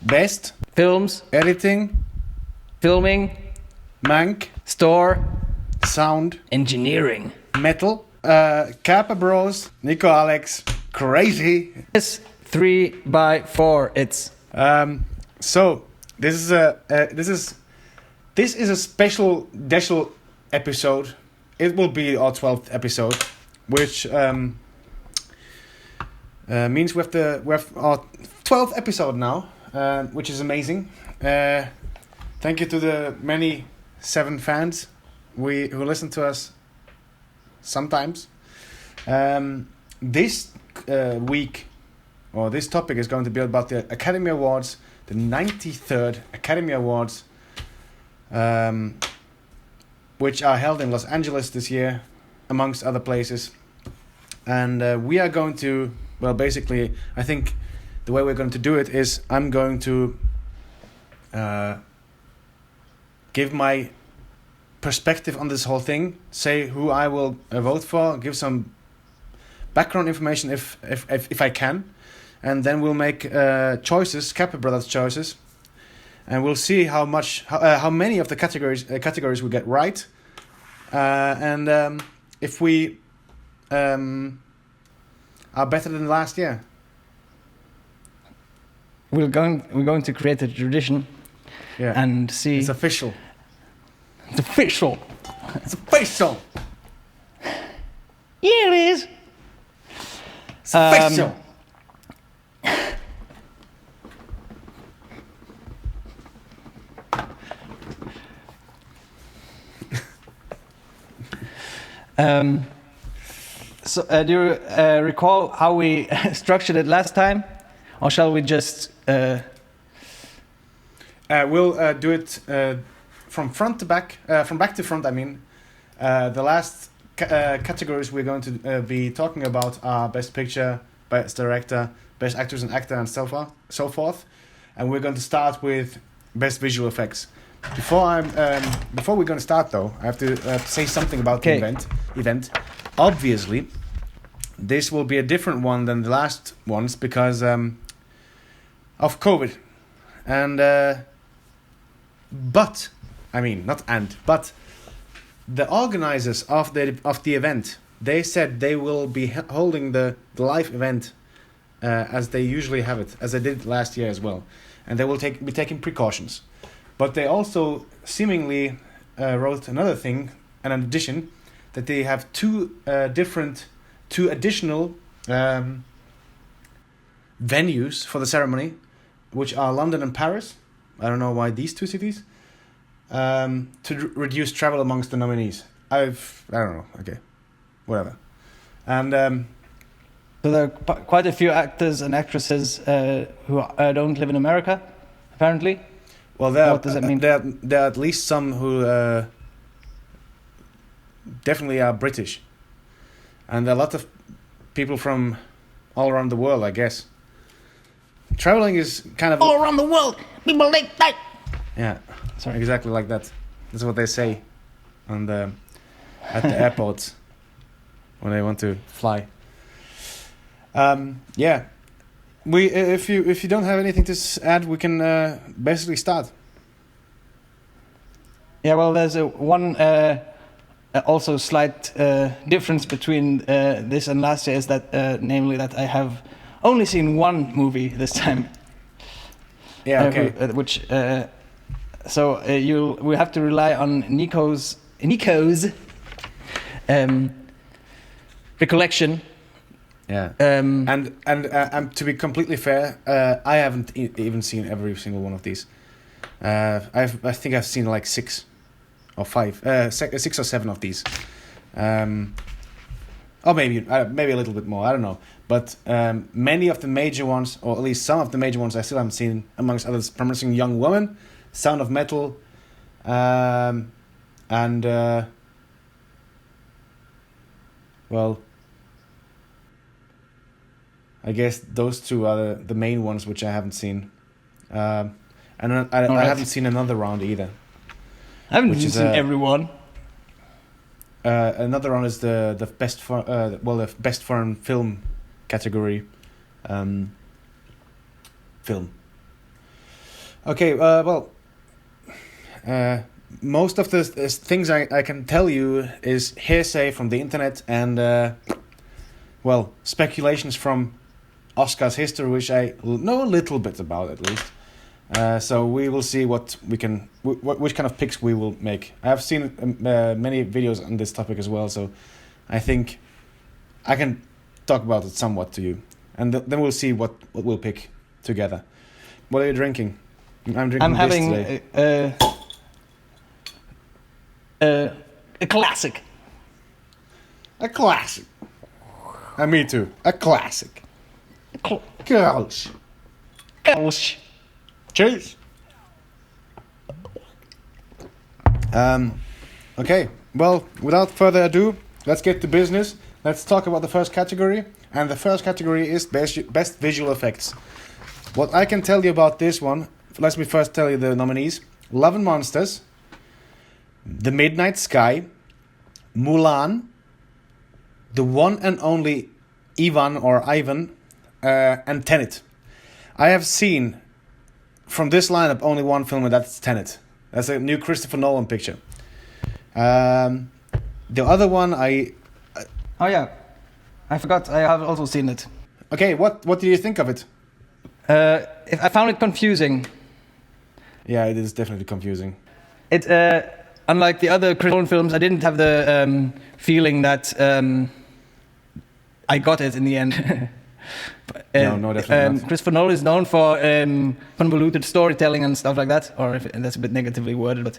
Best films, editing, filming, Mank, store, sound, engineering. metal, Kääpä Bros, Niko Alex, crazy. Yes, 3x4. It's So this is a special episode. It will be our 12th episode, which means we have our 12th episode now, which is amazing. Thank you to the many 7 fans who listen to us sometimes. This week, or this topic is going to be about the Academy Awards, the 93rd Academy Awards, which are held in Los Angeles this year, amongst other places. And we are going to, well, basically, I think the way we're going to do it is I'm going to give my perspective on this whole thing, say who I will vote for, give some background information if I can, and then we'll make choices, Kääpä Brothers choices, and we'll see how many of the categories we get right, and if we are better than last year. we're going to create a tradition, and see. It's official. It's official. It's official. Yeah, it is. It's official. So, do you recall how we structured it last time, or shall we just? We'll do it from front to back, from back to front. I mean, the last categories we're going to be talking about are Best Picture, Best Director, Best Actors and Actor, and so forth. And we're going to start with Best Visual Effects. Before we're going to start, though, I have to say something about the event. Obviously, this will be a different one than the last ones because of COVID, and but the organizers of the event, they said they will be holding the live event as they usually have it, as they did last year as well, and they will be taking precautions. But they also seemingly wrote another thing, an addition, that they have two additional venues for the ceremony, which are London and Paris. I don't know why these 2 cities. To reduce travel amongst the nominees. I don't know. Okay, whatever. And so there are quite a few actors and actresses who don't live in America, apparently. Well, what does that mean? There are at least some who definitely are British, and there are a lot of people from all around the world, I guess. Traveling is kind of all around the world. People like that. Yeah, sorry, exactly like that. That's what they say at the airports when they want to fly. Yeah. If you don't have anything to add, we can basically start. Yeah, well, there's one also slight difference between this and last year is that, namely, that I have only seen one movie this time. Yeah. Okay. So we have to rely on Niko's recollection. Yeah. And to be completely fair, I haven't even seen every single one of these. I think I've seen like 6 or 6 or 7 of these. Or maybe a little bit more, I don't know. But many of the major ones, or at least some of the major ones, I still haven't seen, amongst others, Promising Young Woman, Sound of Metal, and well, I guess those 2 are the main ones which I haven't seen. And I haven't seen Another Round either. I haven't seen everyone. Another Round is the best the best foreign film category. Film. Okay, well, most of the things I can tell you is hearsay from the internet and, well, speculations from Oscar's history, which I know a little bit about at least. So we will see what we can, which kind of picks we will make. I have seen many videos on this topic as well, so I think I can talk about it somewhat to you, and then we'll see what we'll pick together. What are you drinking? I'm drinking. I'm this having today. a classic. A classic. Me too. A classic. Girls. Girls. Cheers. Okay. Well, without further ado, let's get to business. Let's talk about the first category, and the first category is best visual effects. What I can tell you about this one, let me first tell you the nominees: Love and Monsters, The Midnight Sky, Mulan, The One and Only Ivan, and Tenet. I have seen from this lineup only one film, and that's Tenet. That's a new Christopher Nolan picture. The other one Oh yeah, I forgot. I have also seen it. Okay, what do you think of it? I found it confusing. Yeah, it is definitely confusing. It unlike the other Christopher Nolan films, I didn't have the feeling that I got it in the end. No, definitely not. Christopher Nolan is known for convoluted storytelling and stuff like that, or if that's a bit negatively worded, but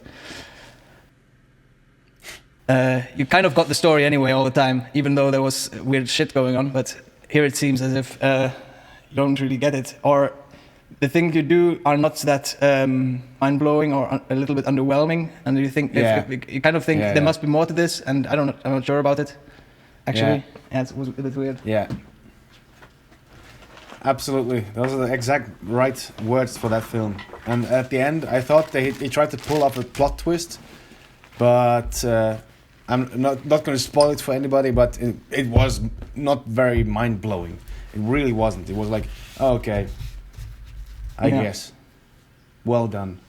you kind of got the story anyway all the time, even though there was weird shit going on. But here it seems as if you don't really get it, or the things you do are not that mind-blowing or a little bit underwhelming, and you think you kind of think there must be more to this, and I'm not sure about it. Actually, it was a bit weird. Yeah. Absolutely, those are the exact right words for that film. And at the end, I thought he tried to pull off a plot twist, but I'm not going to spoil it for anybody. But it was not very mind blowing. It really wasn't. It was like, oh, okay, I guess. Well done.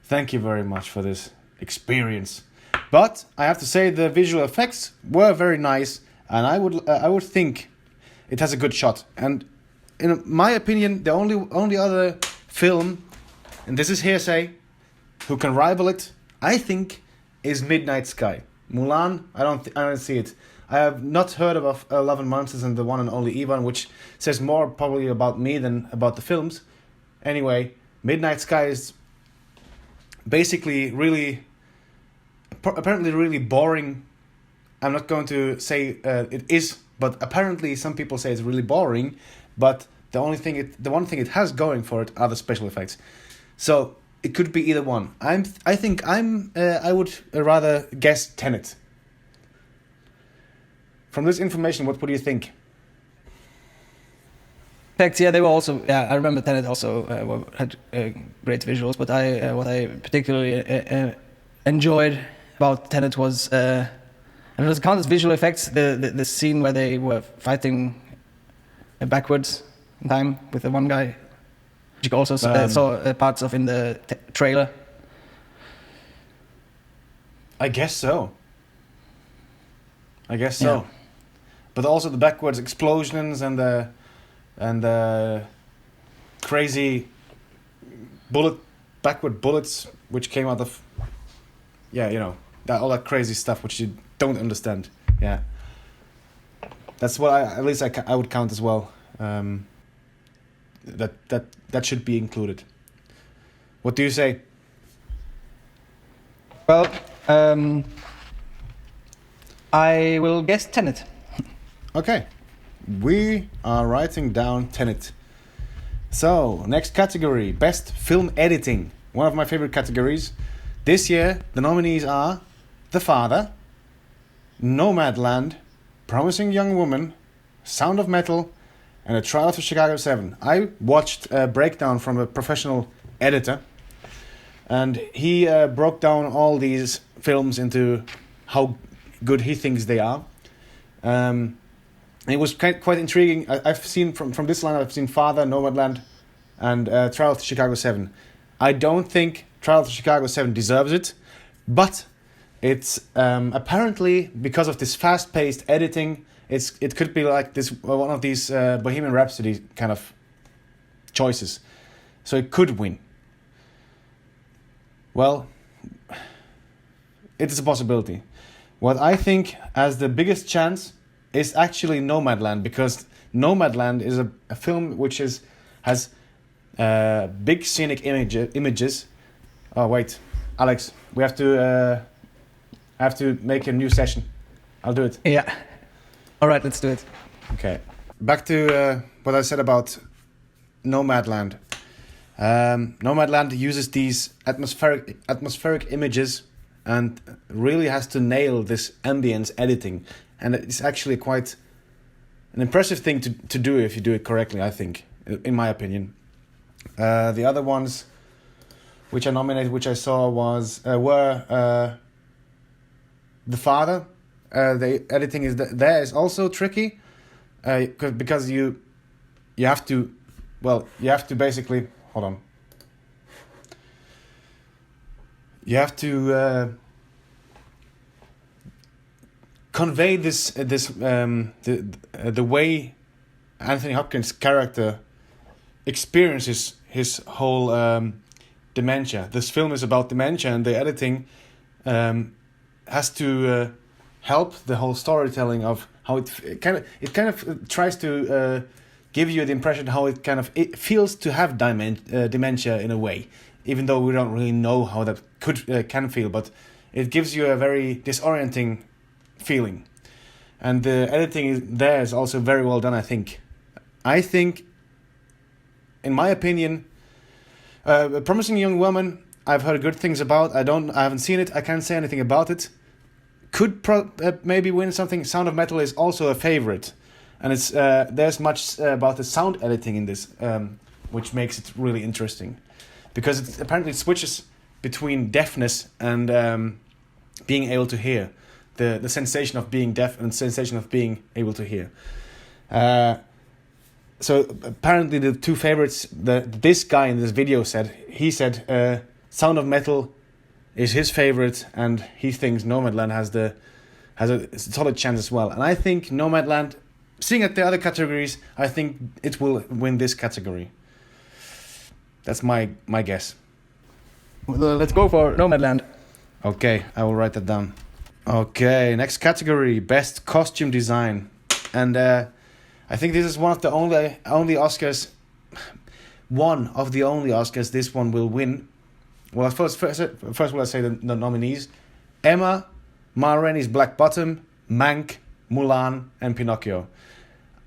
Thank you very much for this experience. But I have to say the visual effects were very nice, and I would think it has a good shot. And in my opinion, the only other film, and this is hearsay, who can rival it, I think, is Midnight Sky. Mulan, I don't see it. I have not heard of Love and Monsters and The One and Only Ivan, which says more probably about me than about the films. Anyway, Midnight Sky is basically apparently really boring. I'm not going to say it is, but apparently some people say it's really boring. But the one thing it has going for it are the special effects. So it could be either one. I would rather guess Tenet. From this information, what do you think? Effects, they were also. Yeah, I remember Tenet also had great visuals. But what I particularly enjoyed about Tenet was, and it was count as visual effects. The scene where they were fighting backwards in time with the one guy, which you also saw parts of in the trailer. I guess so. Yeah. But also the backwards explosions and the crazy backward bullets which came out of all that crazy stuff which you don't understand. Yeah. That's what I would count as well. That should be included. What do you say? Well, I will guess Tenet. Okay, we are writing down Tenet. So, next category, best film editing. One of my favorite categories. This year, the nominees are The Father, Nomadland, Promising Young Woman, Sound of Metal, and A Trial of the Chicago 7. I watched a breakdown from a professional editor, and he broke down all these films into how good he thinks they are. It was quite intriguing. I've seen from this line, I've seen Father, Nomadland, and Trial of the Chicago 7. I don't think Trial of Chicago 7 deserves it, but it's apparently because of this fast-paced editing, it could be like this one of these Bohemian Rhapsody kind of choices, so it could win. Well, it is a possibility. What I think has the biggest chance is actually Nomadland, because Nomadland is a film which has big scenic images. Oh wait, Alex, we have to make a new session. I'll do it. Yeah. All right, let's do it. Okay. Back to what I said about Nomadland. Nomadland uses these atmospheric images and really has to nail this ambience editing, and it's actually quite an impressive thing to do if you do it correctly, I think, in my opinion. The other ones which I nominated, which I saw were The Father. The editing is also tricky, because you have to basically hold on. You have to convey the way Anthony Hopkins' character experiences his whole dementia. This film is about dementia, and the editing has to help the whole storytelling of how it kind of tries to give you the impression how it feels to have dementia in a way, even though we don't really know how that can feel, but it gives you a very disorienting feeling. And the editing there is also very well done, I think. I think, in my opinion, A Promising Young Woman, I've heard good things about. I haven't seen it. I can't say anything about it. Could maybe win something. Sound of Metal is also a favorite, and it's there's much about the sound editing in this, which makes it really interesting, because it apparently switches between deafness and being able to hear, the sensation of being deaf and sensation of being able to hear. So apparently the two favorites, this guy in this video said Sound of Metal is his favorite, and he thinks Nomadland has a solid chance as well. And I think Nomadland, seeing at the other categories, I think it will win this category. That's my guess. Well, let's go for Nomadland. Okay, I will write that down. Okay, next category, Best Costume Design. And I think this is one of the only Oscars this one will win. Well, first will I say the nominees: Emma, Ma Rainey's Black Bottom, Mank, Mulan, and Pinocchio.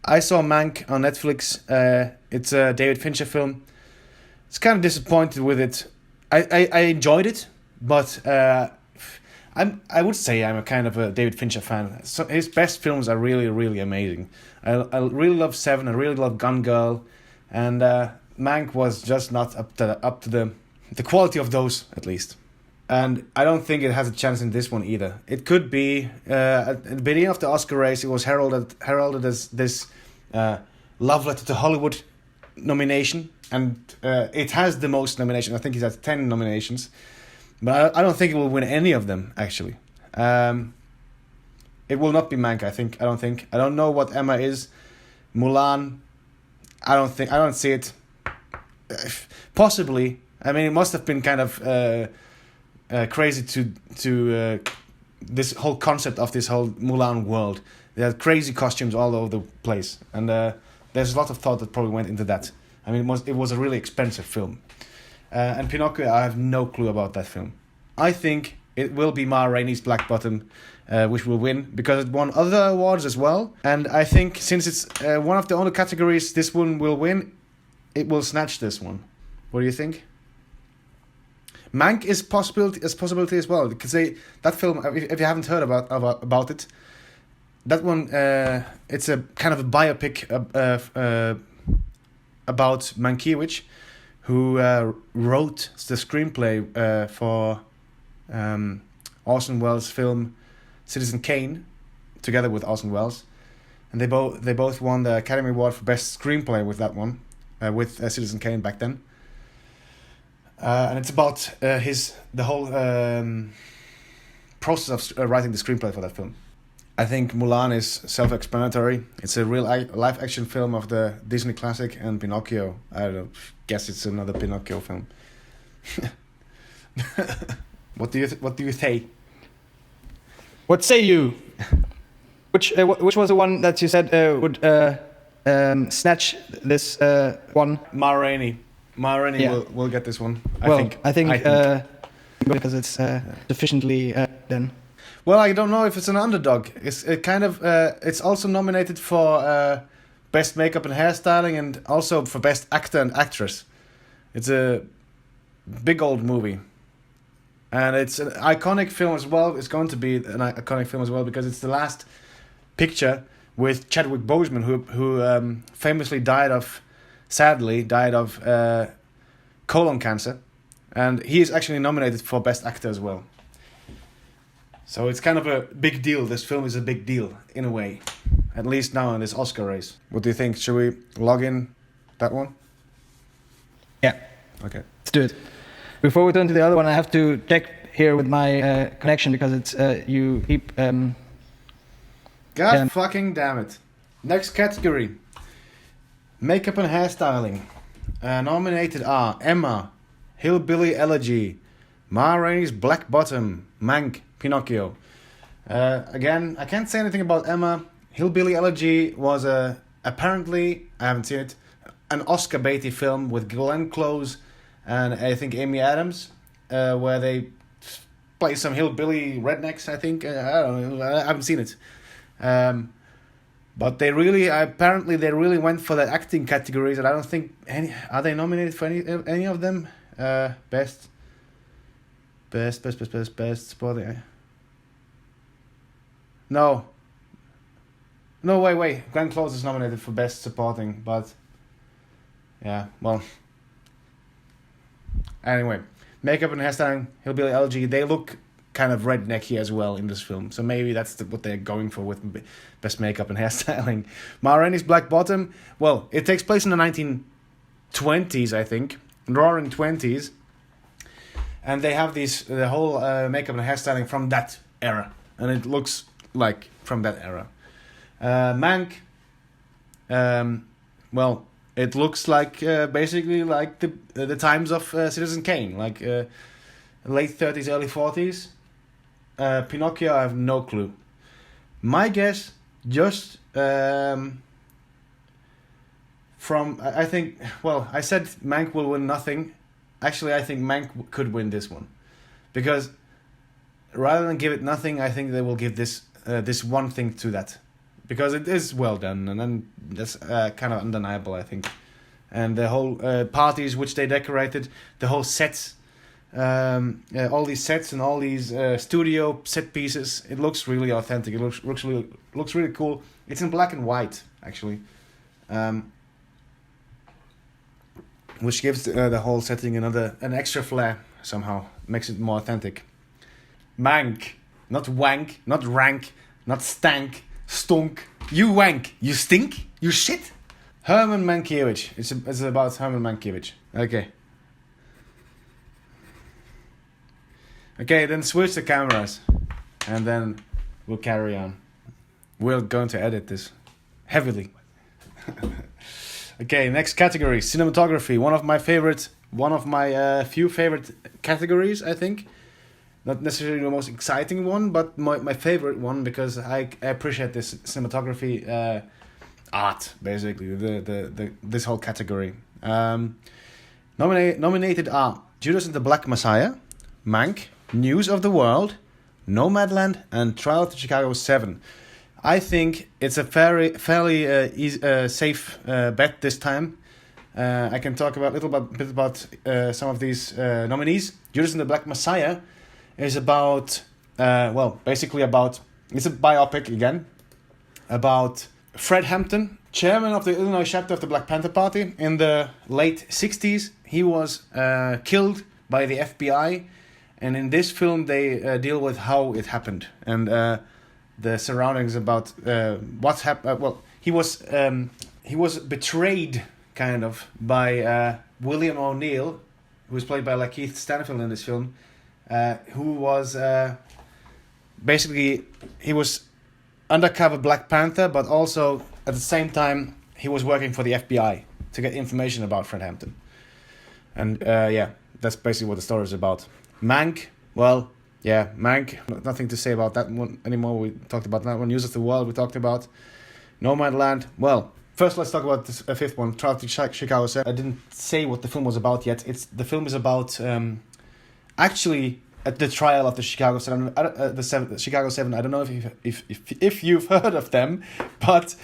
I saw Mank on Netflix. It's a David Fincher film. It's kind of disappointed with it. I enjoyed it, but I would say I'm a kind of a David Fincher fan. So his best films are really, really amazing. I really love Seven. I really love Gun Girl, and Mank was just not up to the quality of those, at least. And I don't think it has a chance in this one either. It could be at the beginning of the Oscar race. It was heralded as this love letter to Hollywood nomination, and it has the most nominations. I think it has 10 nominations, but I don't think it will win any of them. Actually, it will not be Mank. I don't know what Emma is. Mulan, I don't see it. Possibly. I mean, it must have been kind of crazy to this whole concept of this whole Mulan world. There are crazy costumes all over the place, and there's a lot of thought that probably went into that. I mean, it was a really expensive film. And Pinocchio, I have no clue about that film. I think it will be Ma Rainey's Black Bottom, which will win, because it won other awards as well. And I think since it's one of the only categories this one will win, it will snatch this one. What do you think? Mank is possibility as well, because that film, if you haven't heard about it, that one it's a kind of a biopic about Mankiewicz, who wrote the screenplay for Orson Welles' film Citizen Kane, together with Orson Welles, and they both won the Academy Award for Best Screenplay with that one, with Citizen Kane back then. and it's about the whole process of writing the screenplay for that film. I think Mulan is self-explanatory. It's a real live action film of the Disney classic, and Pinocchio. I don't know, guess it's another Pinocchio film. What do you say? What say you? Which was the one that you said would snatch this one? Ma Rainey will get this one. I think because it's sufficiently then. Well, I don't know if it's an underdog. It's also nominated for best makeup and hairstyling, and also for best actor and actress. It's a big old movie, and it's an iconic film as well. It's going to be an iconic film as well because it's the last picture with Chadwick Boseman, who famously sadly died of colon cancer, and he is actually nominated for best actor as well. So it's kind of a big deal. This film is a big deal, in a way. At least now in this Oscar race. What do you think? Should we log in that one? Yeah. Okay. Let's do it. Before we turn to the other one, I have to check here with my connection because it's you keep... God fucking damn it. Next category. Makeup and hairstyling. Nominated are Emma, Hillbilly Elegy, Ma Rainey's Black Bottom, Mank, Pinocchio. Again, I can't say anything about Emma. Hillbilly Elegy was apparently, I haven't seen it, an Oscar baity film with Glenn Close and I think Amy Adams, where they play some hillbilly rednecks, I think. I don't know, I haven't seen it. But they really went for the acting categories, and I don't think are they nominated for any of them? Best supporting. No, wait. Glenn Close is nominated for best supporting, but yeah, well. Anyway, makeup and hairstyling, Hillbilly Elegy, they look kind of rednecky as well in this film, so maybe that's what they're going for with best makeup and hairstyling. Ma Rainey's Black Bottom, well, it takes place in the 1920s, I think, roaring 20s, and they have the whole makeup and hairstyling from that era, and it looks like from that era. Mank, well, it looks like basically like the times of Citizen Kane, like late 30s, early 40s. Pinocchio, I have no clue. My guess, just from, I think, well, I said Mank will win nothing. Actually, I think Mank could win this one. Because rather than give it nothing, I think they will give this one thing to that. Because it is well done, and then that's kind of undeniable, I think. And the whole parties which they decorated, the whole sets, all these sets and all these studio set pieces, it looks really authentic. It looks really cool. It's in black and white, actually, which gives the whole setting an extra flair somehow, makes it more authentic. Mank, not wank, not rank, not stank, stunk. You wank, you stink, you shit. Herman Mankiewicz. It's about Herman Mankiewicz. Okay, then switch the cameras, and then we'll carry on. We're going to edit this heavily. Okay, next category, cinematography. One of my few favorite categories, I think. Not necessarily the most exciting one, but my favorite one, because I appreciate this cinematography art, basically, this whole category. Nominated are Judas and the Black Messiah, Mank, News of the World, Nomadland, and Trial to Chicago 7. I think it's a fairly safe bet this time. I can talk about a bit about some of these nominees. Judas and the Black Messiah is about, basically about, it's a biopic again, about Fred Hampton, chairman of the Illinois chapter of the Black Panther Party. In the late 60s, he was killed by the FBI, and in this film they deal with how it happened and the surroundings about what's happened. He was betrayed kind of by William O'Neill, who was played by Lakeith Stanfield in this film, who was basically, he was undercover Black Panther, but also at the same time he was working for the FBI to get information about Fred Hampton. And yeah, that's basically what the story is about. Mank, well, yeah, Mank, nothing to say about that one anymore. We talked about that one. News of the World, we talked about. Nomadland, well, first let's talk about this fifth one, Trial to Chicago 7. I didn't say what the film was about yet. The film is about, actually, at the trial of the Chicago 7, the Chicago 7. I don't know if you've heard of them, but...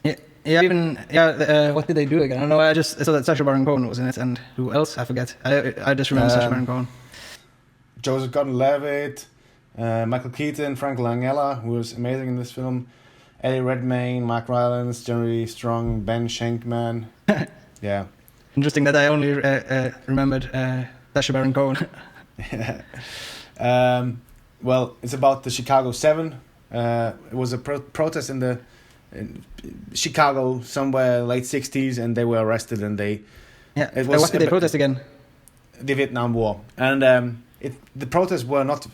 What did they do again? I don't know, I just saw that Sacha Baron Cohen was in it, and who else? I forget. I just remember Sacha Baron Cohen. Joseph Gordon-Levitt, Michael Keaton, Frank Langella, who was amazing in this film, Eddie Redmayne, Mark Rylance, Jerry Strong, Ben Shankman. Yeah. Interesting that I only remembered Sacha Baron Cohen. Yeah. Well, it's about the Chicago 7. It was a protest in Chicago somewhere late 60s, and they were arrested, and they... Yeah, what did they protest again? The Vietnam War. And the protests were not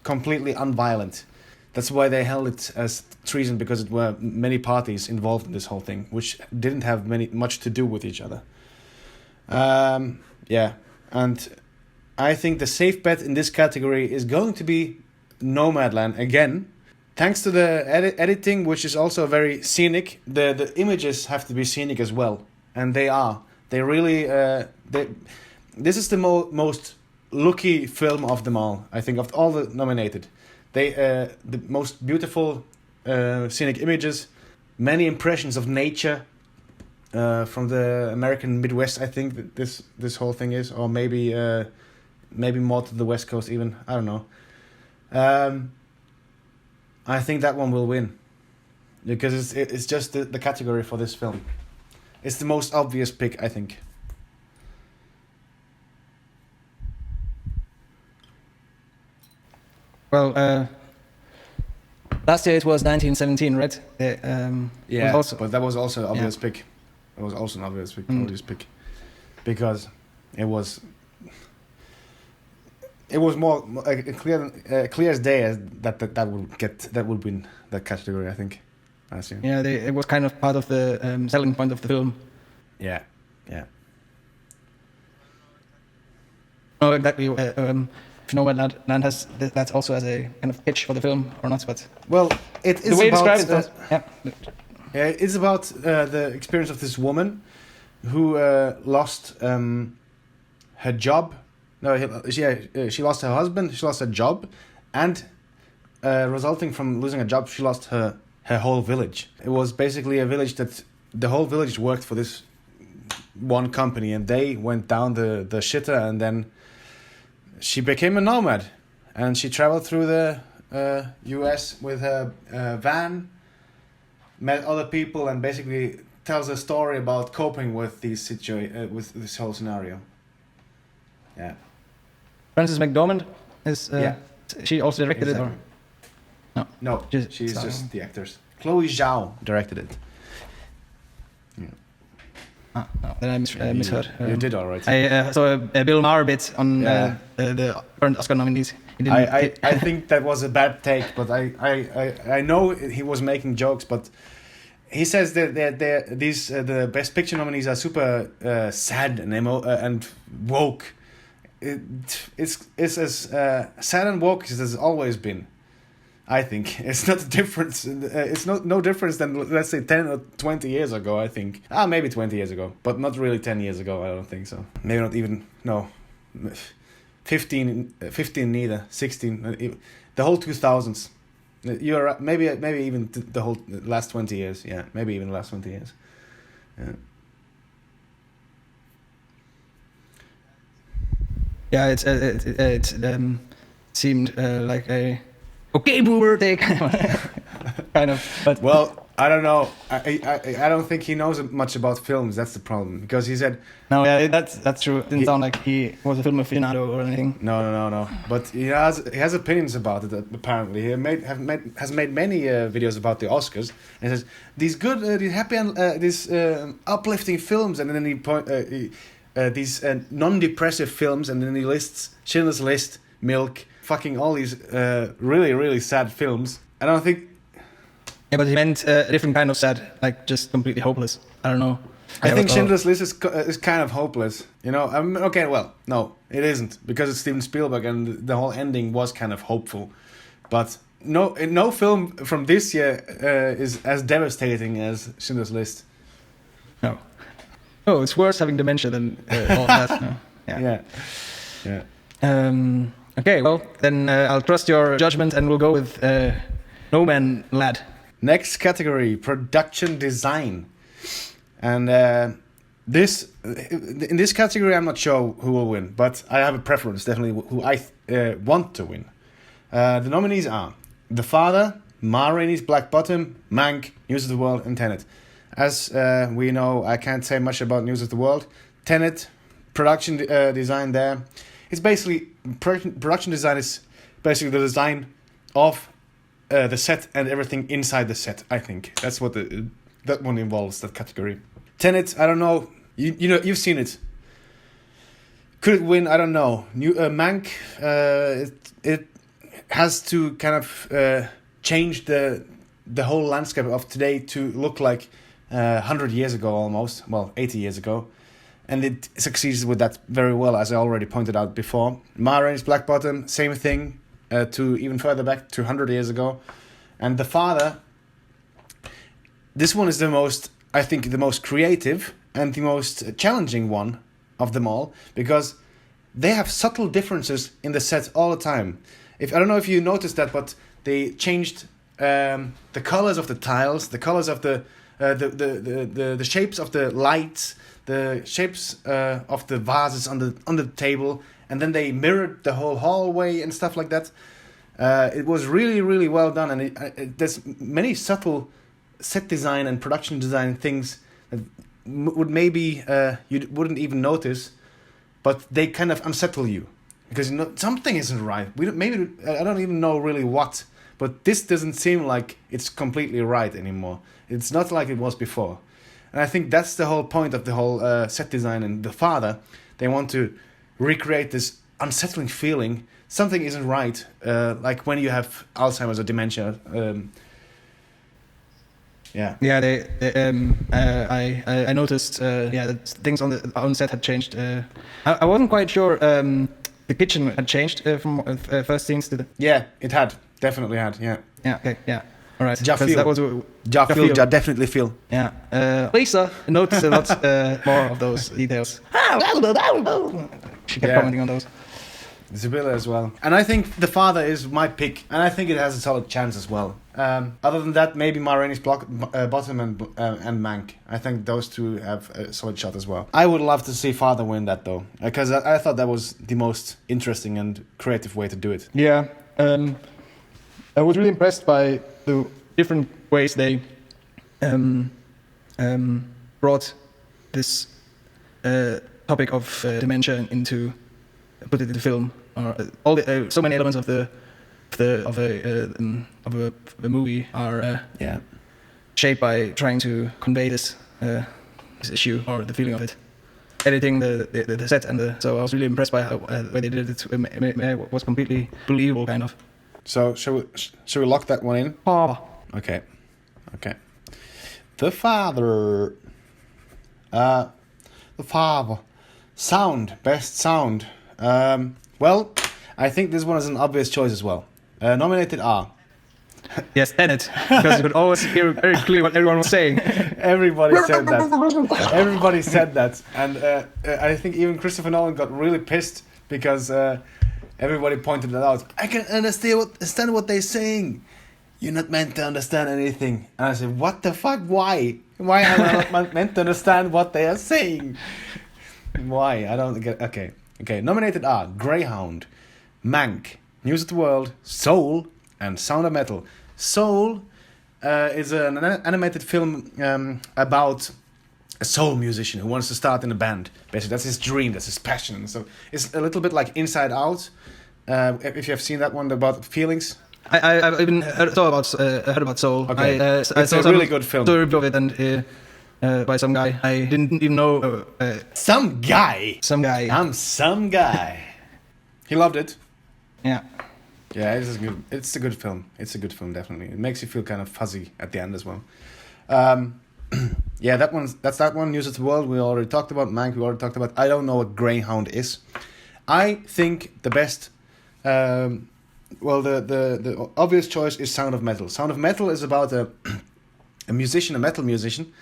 completely unviolent. That's why they held it as treason, because it were many parties involved in this whole thing, which didn't have much to do with each other. Yeah, and I think the safe bet in this category is going to be Nomadland again. Thanks to the editing, which is also very scenic, the images have to be scenic as well, and they are. They really... this is the most looky film of them all, I think, of all the nominated. The most beautiful scenic images, many impressions of nature from the American Midwest, I think that this whole thing is, or maybe more to the West Coast even, I don't know. I think that one will win, because it's just the category for this film. It's the most obvious pick, I think. Well, last year it was 1917, right? Yeah, also, but that was also an obvious pick. It was also an obvious pick, because it was more clear as day that would win that category, I think. I assume. Yeah, it was kind of part of the selling point of the film. Yeah, yeah. No, exactly. If Nomadland has that also as a kind of pitch for the film or not, but well, it is the way about you describe it. Yeah, it's about the experience of this woman who lost her job. No, she lost her husband. She lost her job, and resulting from losing a job, she lost her whole village. It was basically a village that the whole village worked for this one company, and they went down the shitter, and then she became a nomad, and she traveled through the U.S. with her van, met other people, and basically tells a story about coping with with this whole scenario. Yeah. Frances McDormand is. She also directed it, or no? She's just the actors. Chloe Zhao directed it. Yeah. No, then I misheard. You did all right. I saw a Bill Maher bit on the current Oscar nominees. I think that was a bad take, but I know he was making jokes, but he says that the Best Picture nominees are super sad and woke. It's as sad and woke as it's always been. I think it's not a difference. It's no difference than, let's say, 10 or 20 years ago. I think maybe 20 years ago, but not really 10 years ago. I don't think so. Maybe not even 15 neither. 16. The whole 2000s. You're right, maybe even the whole last 20 years. Yeah, maybe even the last 20 years. Yeah. Yeah, it seemed like a okay boomer take kind of. But well, I don't know. I don't think he knows much about films. That's the problem, because he said no. Yeah, that's true. It didn't sound like he was a film aficionado or anything. No. But he has opinions about it. Apparently, he has made many videos about the Oscars, and he says these good, these happy, and these uplifting films, and then he these non-depressive films, and then he lists Schindler's List, Milk, fucking all these really, really sad films. I don't think... Yeah, but he meant a different kind of sad, like just completely hopeless. I don't know. I think Schindler's List is kind of hopeless. You know, okay, well, no, it isn't, because it's Steven Spielberg and the whole ending was kind of hopeful. But no film from this year is as devastating as Schindler's List. No. Oh, it's worse having dementia than all that. No. Yeah. Okay, well, then I'll trust your judgment and we'll go with No Man Lad. Next category, production design. And in this category, I'm not sure who will win, but I have a preference, definitely, who I want to win. The nominees are The Father, Ma Rainey's Black Bottom, Mank, News of the World, and Tenet. As we know, I can't say much about News of the World. Tenet, production design there. It's basically, production design is basically the design of the set and everything inside the set, I think. That's what that one involves, that category. Tenet, I don't know. You know, you've seen it. Could it win? I don't know. Mank, it has to kind of change the whole landscape of today to look like 100 years ago almost. Well, 80 years ago. And it succeeds with that very well, as I already pointed out before. Ma Rainey's Black Bottom, same thing, to even further back to 100 years ago. And The Father, this one is the most creative and the most challenging one of them all, because they have subtle differences in the set all the time. I don't know if you noticed that, but they changed the colors of the tiles, the colors of the shapes of the lights, the shapes of the vases on the table, and then they mirrored the whole hallway and stuff like that. It was really, really well done, and there's many subtle set design and production design things that would maybe you wouldn't even notice, but they kind of unsettle you because something isn't right. I don't even know really what, but this doesn't seem like it's completely right anymore. It's not like it was before, and I think that's the whole point of the whole set design and The Father. They want to recreate this unsettling feeling. Something isn't right, like when you have Alzheimer's or dementia. Yeah. Yeah, I noticed. That things on set had changed. I wasn't quite sure. The kitchen had changed from first scenes to the. Yeah, it had definitely had. Yeah. Yeah. Okay. Yeah. All right. Definitely feel. Yeah. Lisa noticed a lot more of those details. She kept commenting on those. Sibylla as well. And I think The Father is my pick, and I think it has a solid chance as well. Other than that, maybe Ma Rainey's Bottom and Mank. I think those two have a solid shot as well. I would love to see Father win that though, because I thought that was the most interesting and creative way to do it. Yeah, I was really impressed by the different ways they brought this topic of dementia put it in the film. Or all so many elements of a movie are shaped by trying to convey this issue or the feeling of it. Editing the set so I was really impressed by how way they did it. It was completely believable, kind of. So shall we lock that one in? Okay. The Father. The Father. Sound, best sound. Well, I think this one is an obvious choice as well. Nominated are... Yes, Tenet, because you could always hear very clearly what everyone was saying. Everybody said that. And I think even Christopher Nolan got really pissed because everybody pointed it out. I can understand what they're saying. You're not meant to understand anything. And I said, what the fuck? Why? Why am I not meant to understand what they are saying? Why? I don't get... Okay, nominated are Greyhound, Mank, News of the World, Soul, and Sound of Metal. Soul is an animated film about a soul musician who wants to start in a band. Basically, that's his dream, that's his passion. So it's a little bit like Inside Out. If you have seen that one about feelings. I've even heard about Soul. Okay. I it's a really good film. Story of it, and by some guy. I didn't even know. Some guy. Some guy. I'm some guy. He loved it. Yeah. Yeah, it's good. It's a good film. It's a good film, definitely. It makes you feel kind of fuzzy at the end as well. Yeah, that's that one. News of the World we already talked about. Mank we already talked about. I don't know what Greyhound is. I think the best. The obvious choice is Sound of Metal. Sound of Metal is about a metal musician,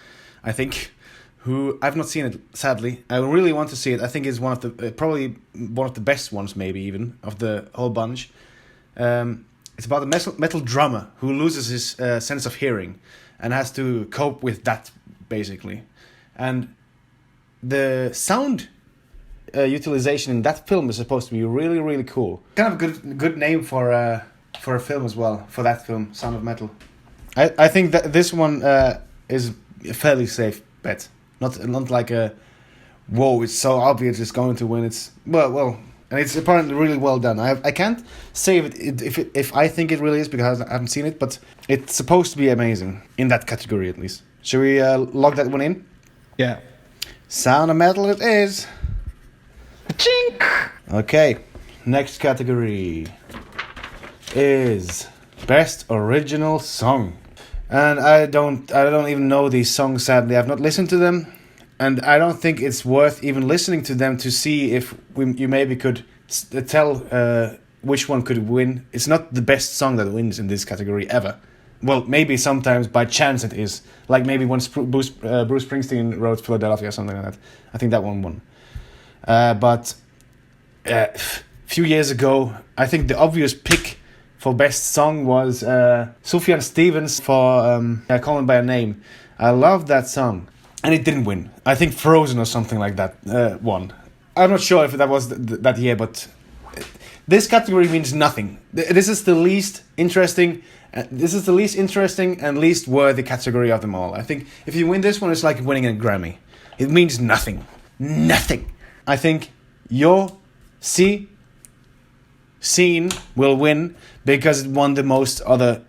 I think, who I've not seen it, sadly. I really want to see it. I think it's one of the probably one of the best ones, maybe even of the whole bunch. It's about a metal drummer who loses his sense of hearing and has to cope with that, basically. And the sound utilization in that film is supposed to be really, really cool. Kind of a good name for a film as well, for that film, Sound of Metal. I think that this one is a fairly safe bet. Not like a, whoa, it's so obvious it's going to win. It's, well, and it's apparently really well done. I can't say if I think it really is because I haven't seen it, but it's supposed to be amazing, in that category at least. Should we log that one in? Yeah. Sound of Metal it is. Chink! Okay, next category is Best Original Song. And I don't even know these songs, sadly. I've not listened to them, and I don't think it's worth even listening to them to see if you maybe could tell which one could win. It's not the best song that wins in this category ever. Well, maybe sometimes by chance it is. Like maybe when Bruce Springsteen wrote Philadelphia or something like that. I think that one won. But a few years ago, I think the obvious pick for best song was Sufjan Stevens for Call Me By Your Name. I love that song. And it didn't win. I think Frozen or something like that won. I'm not sure if that was that year, but this category means nothing. This is the least interesting. This is the least interesting and least worthy category of them all. I think if you win this one, it's like winning a Grammy. It means nothing. Nothing. I think your scene will win because it won the most other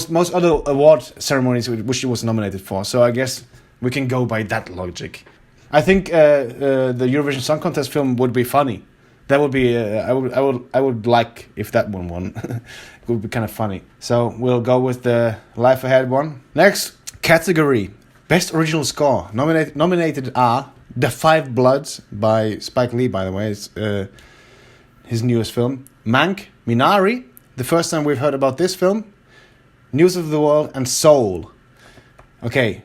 most other award ceremonies which it was nominated for. So I guess we can go by that logic. I think the Eurovision Song Contest film would be funny. That would be I would like if that one won. It would be kind of funny. So we'll go with the Life Ahead one. Next category, Best Original Score. Nominated are The Five Bloods by Spike Lee, by the way. It's his newest film. Mank, Minari, the first time we've heard about this film. News of the World, and Soul. Okay,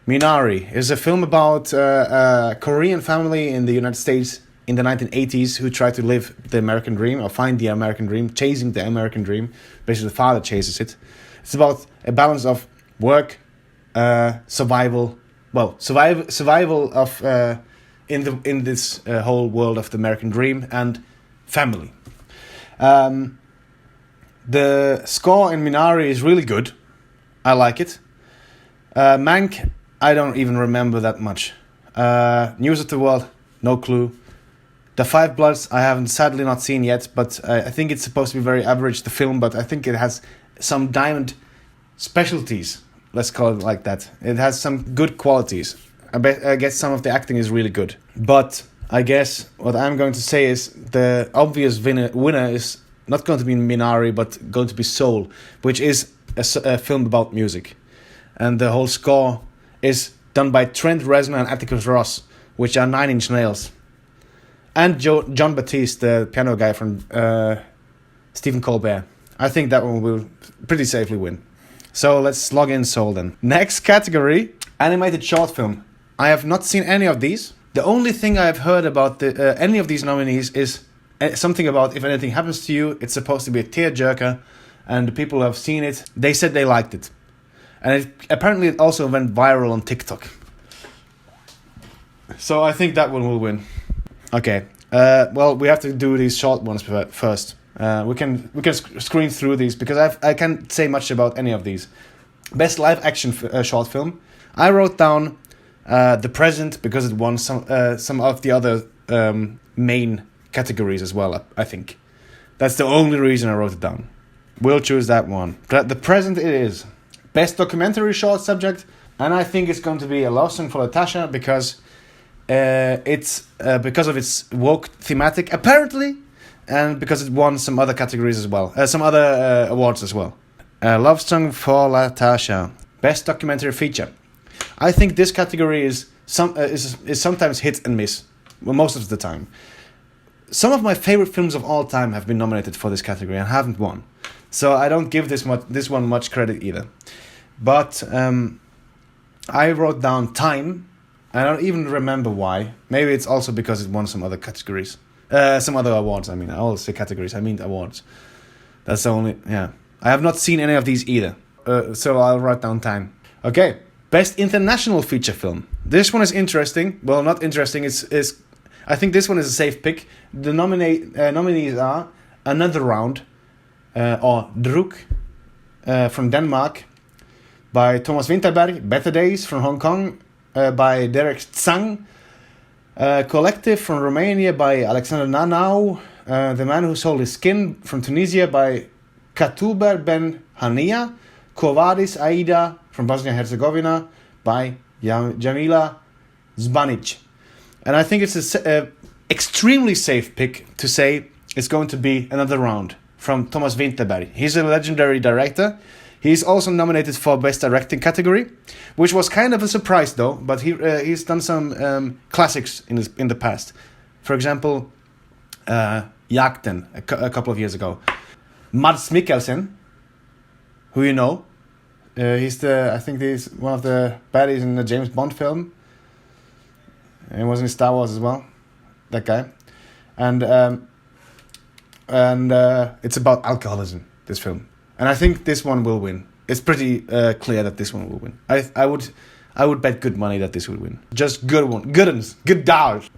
Minari is a film about a Korean family in the United States in the 1980s who try to live the American dream, or find the American dream, chasing the American dream. Basically, the father chases it. It's about a balance of work, survival. Well, survival of in this whole world of the American dream, and family. The score in Minari is really good. I like it. Mank, I don't even remember that much. News of the World, no clue. The Five Bloods, I haven't sadly not seen yet, but I think it's supposed to be very average, the film, but I think it has some diamond specialties. Let's call it like that. It has some good qualities. I guess some of the acting is really good. But I guess what I'm going to say is the obvious winner is not going to be Minari, but going to be Soul, which is a film about music. And the whole score is done by Trent Reznor and Atticus Ross, which are Nine Inch Nails. And John Batiste, the piano guy from Stephen Colbert. I think that one will pretty safely win. So let's log in Soul then. Next category, animated short film. I have not seen any of these. The only thing I've heard about any of these nominees is something about If Anything Happens to You. It's supposed to be a tearjerker, and the people who have seen it, they said they liked it. And apparently it also went viral on TikTok. So I think that one will win. Okay. Well, we have to do these short ones first. We can screen through these because I can't say much about any of these. Best live action short film. I wrote down The Present because it won some of the other main categories as well. I think that's the only reason I wrote it down. We'll choose that one. The Present it is. Best documentary short subject. and I think it's going to be a love song for Natasha because it's because of its woke thematic apparently, and because it won some other categories as well, some other awards as well. Love song for Natasha, best documentary feature. I think this category is sometimes hit and miss, well, most of the time. Some of my favorite films of all time have been nominated for this category and haven't won, so I don't give this one much credit either. But I wrote down Time. I don't even remember why. Maybe it's also because it won some other categories, some other awards. I mean, I always say categories. I mean awards. That's the only. Yeah, I have not seen any of these either. So I'll write down Time. Okay, best international feature film. This one is interesting. Well, not interesting. It's I think this one is a safe pick. The nominees are Another Round, or Druk, from Denmark, by Thomas Winterberg. Better Days from Hong Kong, by Derek Tsang. Collective from Romania by Alexander Nanau. The Man Who Sold His Skin from Tunisia by Katuber Ben Hania. Quo Vadis Aida from Bosnia and Herzegovina by Jamila Zbanic. And I think it's an extremely safe pick to say it's going to be Another Round from Thomas Winterberg. He's a legendary director. He's also nominated for Best Directing category, which was kind of a surprise though, but he's done some classics in the past. For example, Jakten a couple of years ago. Mads Mikkelsen, who you know, I think he's one of the baddies in the James Bond film. And he was in Star Wars as well, that guy. And it's about alcoholism, this film. And I think this one will win. It's pretty clear that this one will win. I would bet good money that this will win. Just good one. Good uns. Good dollars.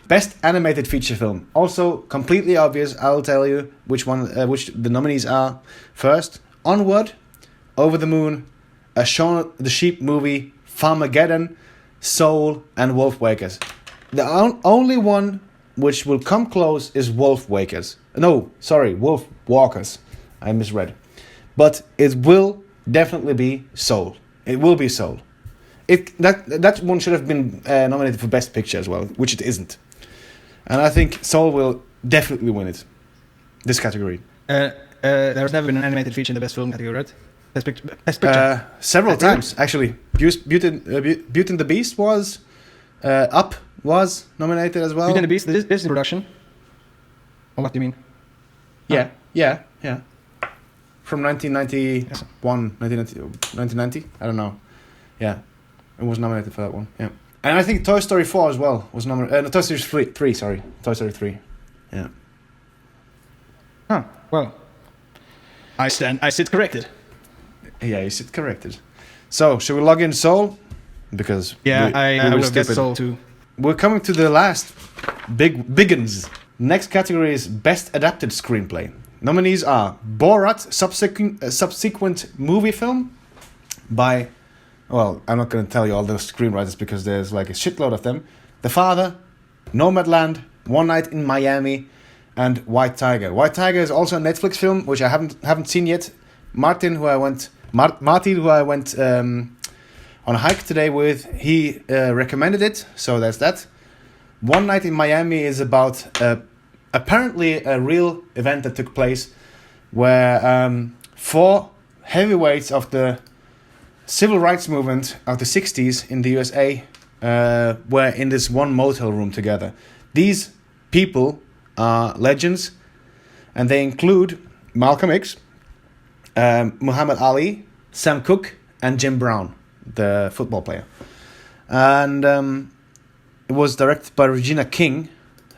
Best animated feature film. Also completely obvious. I'll tell you which the nominees are. First, Onward, Over the Moon, A Shaun the Sheep movie, Farmageddon, Soul, and Wolf Wakers. The only one which will come close is Wolf Wakers. No, sorry, Wolf Walkers. I misread. But it will definitely be Soul. It will be Soul. That one should have been nominated for Best Picture as well, which it isn't. And I think Soul will definitely win it. This category. There's never been an animated feature in the Best Film category, right? Best Picture. Several times, actually. Beauty and the Beast was... Up was nominated as well. Beauty and the Beast, this is production. Or what do you mean? Yeah. From 1990, I don't know. Yeah, it was nominated for that one. Yeah, and I think Toy Story 4 as well was nominated. No, Toy Story 3. Sorry, Toy Story 3. Yeah. Huh. Well, I sit corrected. Yeah, you sit corrected. So, should we log in Soul? Because I would have guessed Soul too. We're coming to the last biggins. Next category is Best Adapted Screenplay. Nominees are Borat, subsequent movie film by... Well, I'm not going to tell you all those screenwriters because there's like a shitload of them. The Father, Nomadland, One Night in Miami, and White Tiger. White Tiger is also a Netflix film, which I haven't seen yet. Martin, who I went on a hike today with, he recommended it, so that's that. One Night in Miami is about apparently a real event that took place where 4 heavyweights of the civil rights movement of the 60s in the USA were in this one motel room together. These people are legends, and they include Malcolm X, Muhammad Ali, Sam Cooke, and Jim Brown, the football player. And it was directed by Regina King.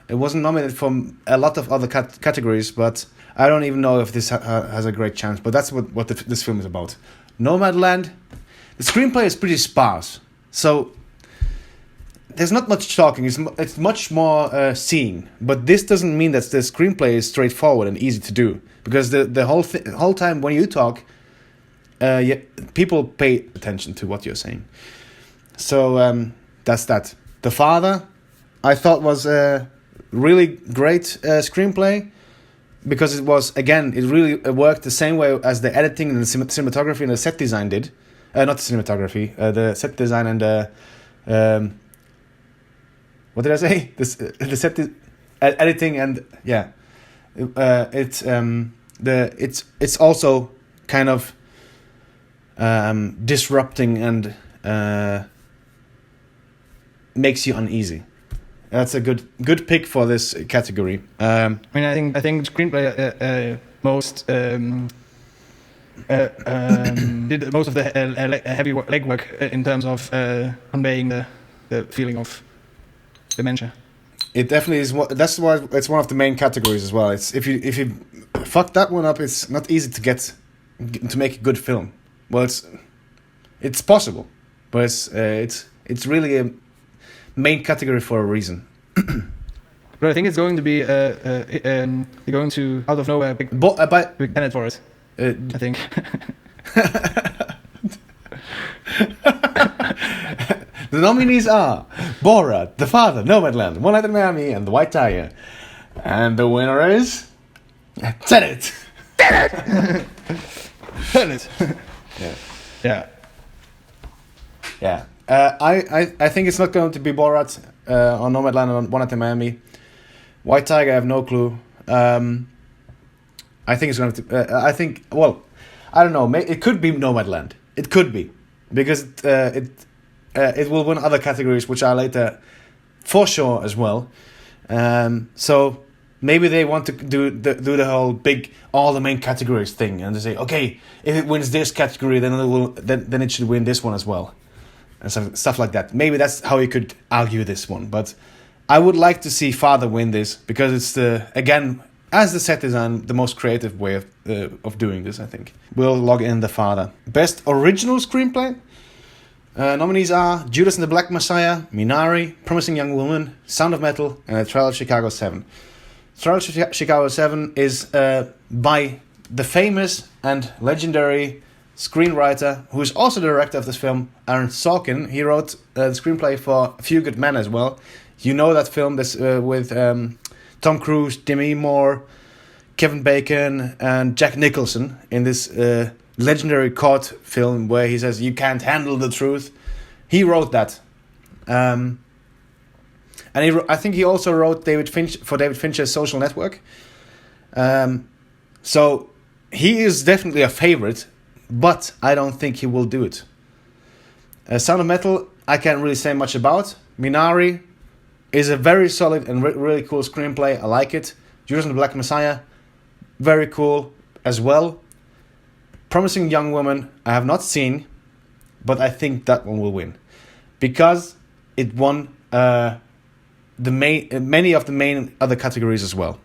It wasn't nominated for a lot of other categories, but I don't even know if this has a great chance. But that's what this film is about. Nomadland. The screenplay is pretty sparse, so there's not much talking. It's much more seeing. But this doesn't mean that the screenplay is straightforward and easy to do, because the whole time when you talk, people pay attention to what you're saying. So that's that. The Father, I thought was a really great screenplay, because it really worked the same way as the editing and the cinematography and the set design did. not the cinematography, the set design and what did I say? The set editing and it's also kind of disrupting and makes you uneasy. That's a good pick for this category. I mean, I think screenplay most did most of the heavy legwork in terms of conveying the feeling of dementia. It definitely is. That's why it's one of the main categories as well. It's if you fuck that one up, it's not easy to make a good film. Well, it's possible, but it's really a main category for a reason. But I think it's going to be you're going to out of nowhere big Tenet for it. I think. The nominees are Borat, The Father, Nomadland, One Night in Miami, and The White Tiger. And the winner is Tenet. Tenet. Yeah. I think it's not going to be Borat or Nomadland or One Night in Miami. White Tiger, I have no clue. I think it's going to. I don't know. It could be Nomadland. It could be because it will win other categories, which are later for sure as well. So maybe they want to do the whole big all the main categories thing, and they say, okay, if it wins this category, then it should win this one as well, and stuff like that. Maybe that's how you could argue this one, but I would like to see Father win this because it's again, as the set design, the most creative way of doing this. I think we'll log in the Father. Best original screenplay. Nominees are Judas and the Black Messiah, Minari, Promising Young Woman, Sound of Metal, and A Trial of Chicago 7. Trial of Chicago 7 is by the famous and legendary screenwriter, who is also the director of this film, Aaron Sorkin. He wrote the screenplay for A Few Good Men as well. You know that film that's with Tom Cruise, Demi Moore, Kevin Bacon, and Jack Nicholson in this legendary court film where he says you can't handle the truth. He wrote that, and I think he also wrote David Fincher's Social Network. So he is definitely a favorite, but I don't think he will do it. Sound of Metal, I can't really say much about. Minari is a very solid and really cool screenplay. I like it. Judas and the Black Messiah, very cool as well. Promising Young Woman, I have not seen, but I think that one will win because it won many of the main other categories as well.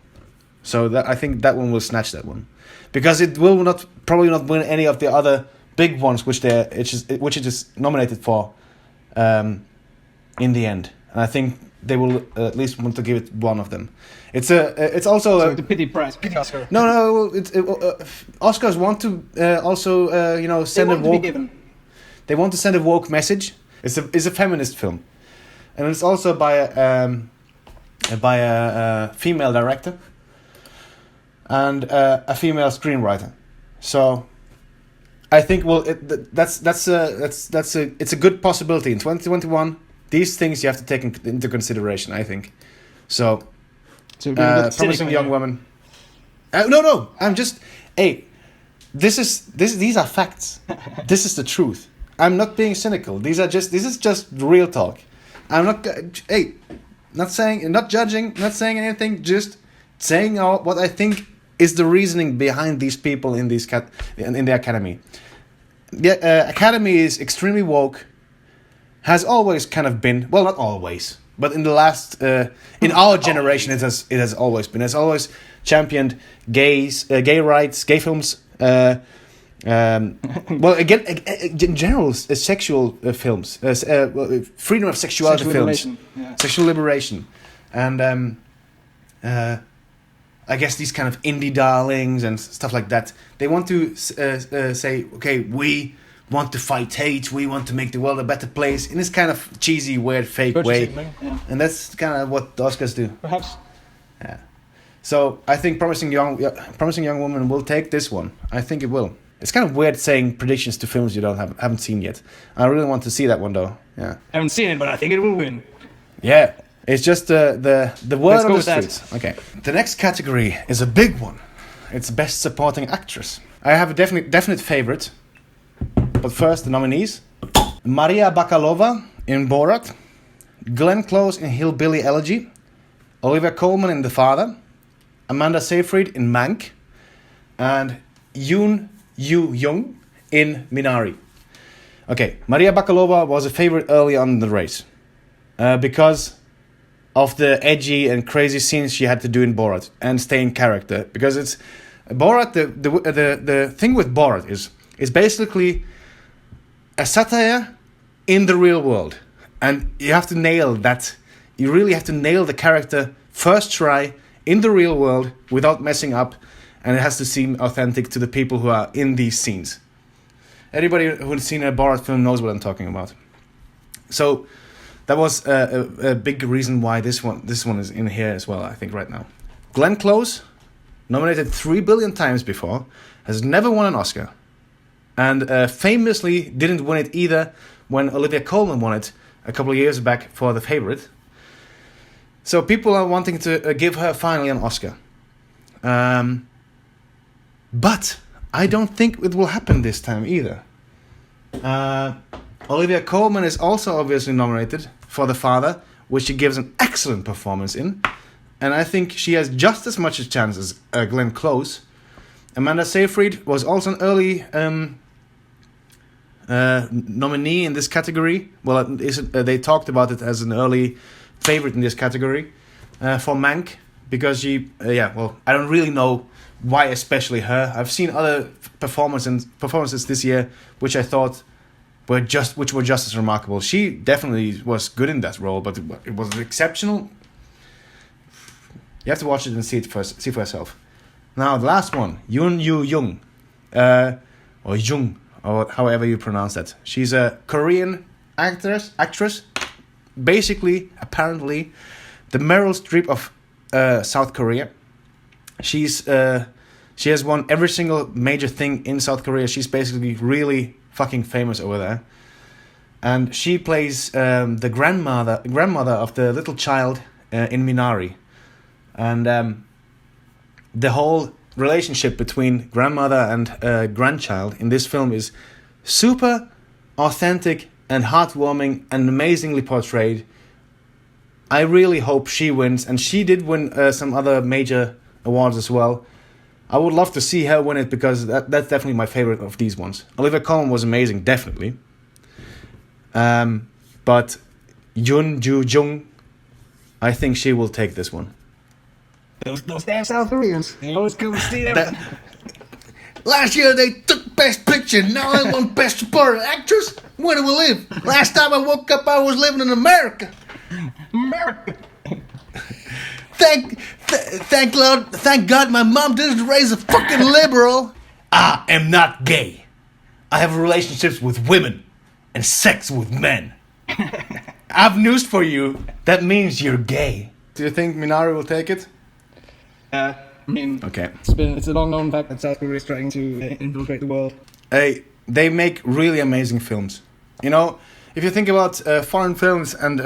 So I think that one will snatch that one because it will probably not win any of the other big ones which it is nominated for in the end. And I think they will at least want to give it one of them. It's also the pity prize, pity Oscar. No. Oscars want to also send a woke. They want to send a woke message. It's a feminist film, and it's also by a female director and a female screenwriter. So I think it's a good possibility in 2021. These things you have to take into consideration, I think. So Promising Young Woman. No. I'm just. Hey, these are facts. This is the truth. I'm not being cynical. This is just real talk. I'm not. Hey, not judging, not saying anything. Just saying what I think is the reasoning behind these people in the academy. The academy is extremely woke. Has always kind of been, well, not always, but in the last, in our generation, it has always been. It's always championed gay rights, gay films. Well, again, in general, sexual films, freedom of sexuality films, sexual liberation, and I guess these kind of indie darlings and stuff like that. They want to say, okay, we want to fight hate, we want to make the world a better place in this kind of cheesy, weird, fake way. Yeah. And that's kind of what the Oscars do. Perhaps. Yeah. So I think Promising Young Woman will take this one. I think it will. It's kind of weird saying predictions to films you haven't seen yet. I really want to see that one though. Yeah. I haven't seen it, but I think it will win. Yeah. It's just the word on the streets. That. Okay. The next category is a big one. It's Best Supporting Actress. I have a definite favorite. But first, the nominees. Maria Bakalova in Borat. Glenn Close in Hillbilly Elegy. Olivia Colman in The Father. Amanda Seyfried in Mank. And Yoon Yoo-jung in Minari. Okay, Maria Bakalova was a favorite early on in the race. Because of the edgy and crazy scenes she had to do in Borat and stay in character. Because it's Borat, the thing with Borat is basically a satire in the real world. And you have to nail that. You really have to nail the character first try in the real world without messing up. And it has to seem authentic to the people who are in these scenes. Everybody who's seen a Borat film knows what I'm talking about. So that was a big reason why this one is in here as well, I think, right now. Glenn Close, nominated 3 billion times before, has never won an Oscar. And famously didn't win it either when Olivia Colman won it a couple of years back for The Favourite. So people are wanting to give her finally an Oscar. But I don't think it will happen this time either. Olivia Colman is also obviously nominated for The Father, which she gives an excellent performance in. And I think she has just as much a chance as Glenn Close. Amanda Seyfried was also an early nominee in this category. Well, they talked about it as an early favorite in this category for Mank. Because she, I don't really know why especially her. I've seen other performances this year which I thought were just as remarkable. She definitely was good in that role, but it was exceptional. You have to watch it and see for yourself. Now the last one, Yoon Yoo-jung, or Jung, or however you pronounce that. She's a Korean actress, basically, apparently, the Meryl Streep of South Korea. She has won every single major thing in South Korea. She's basically really fucking famous over there. And she plays the grandmother of the little child in Minari. And the whole relationship between grandmother and grandchild in this film is super authentic and heartwarming and amazingly portrayed. I really hope she wins, and she did win some other major awards as well. I would love to see her win it because that's definitely my favorite of these ones. Olivia Colman was amazing, definitely. But Yoon Joo-jung, I think she will take this one. Those damn South Koreans. They always come to see them. Last year they took Best Picture, now I want Best Supporting Actress? Where do we live? Last time I woke up I was living in America. America. Thank God my mom didn't raise a fucking liberal. I am not gay. I have relationships with women and sex with men. I've news for you. That means you're gay. Do you think Minari will take it? I mean, okay. It's a long known fact that South Korea is trying to infiltrate the world. They make really amazing films. You know, if you think about foreign films and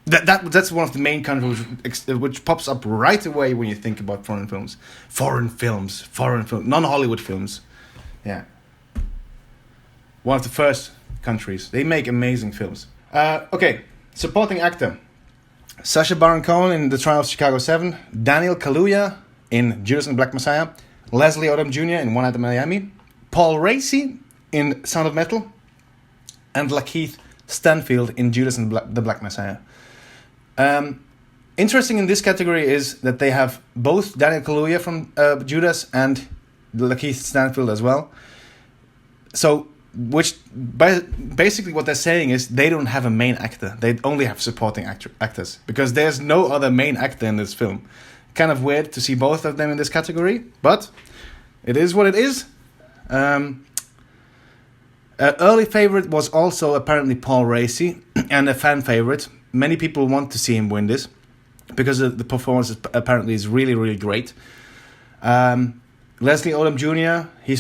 that's one of the main countries which pops up right away when you think about foreign films. Foreign films, non-Hollywood films. Yeah. One of the first countries. They make amazing films. Okay, supporting actor. Sacha Baron Cohen in The Trial of Chicago 7. Daniel Kaluuya in Judas and the Black Messiah. Leslie Odom Jr. in One Night in Miami. Paul Raci in Sound of Metal. And Lakeith Stanfield in Judas and the Black Messiah. Interesting in this category is that they have both Daniel Kaluuya from Judas and Lakeith Stanfield as well. So, basically what they're saying is they don't have a main actor. They only have supporting actors. Because there's no other main actor in this film. Kind of weird to see both of them in this category. But it is what it is. Early favorite was also apparently Paul Raci. And a fan favorite. Many people want to see him win this. Because the performance apparently is really, really great. Leslie Odom Jr. He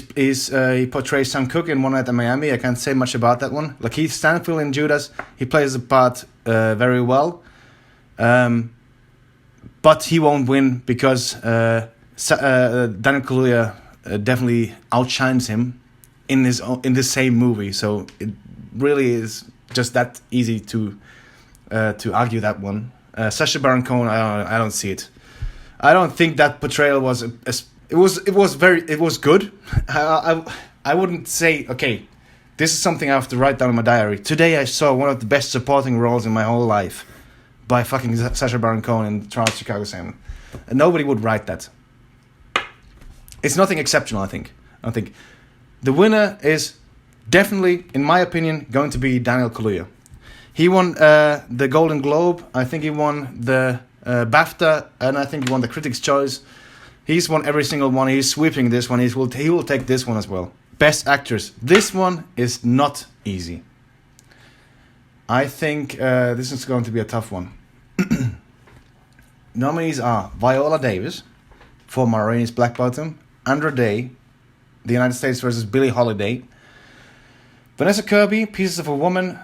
portrays Sam Cooke in One Night in Miami. I can't say much about that one. Lakeith Stanfield in Judas, he plays the part very well, but he won't win because Daniel Kaluuya definitely outshines him in the same movie. So it really is just that easy to argue that one. Sacha Baron Cohen, I don't see it. I don't think that portrayal was it was good. I wouldn't say, okay, this is something I have to write down in my diary. Today I saw one of the best supporting roles in my whole life by fucking Sacha Baron Cohen in Charles Chicago 7. And nobody would write that. It's nothing exceptional, I think. The winner is definitely, in my opinion, going to be Daniel Kaluuya. He won the Golden Globe. I think he won the BAFTA, and I think he won the Critics' Choice. He's won every single one. He's sweeping this one. He will take this one as well. Best Actress. This one is not easy. I think this is going to be a tough one. Nominees are Viola Davis for Ma Rainey's Black Bottom, Andra Day, The United States versus Billie Holiday, Vanessa Kirby, Pieces of a Woman,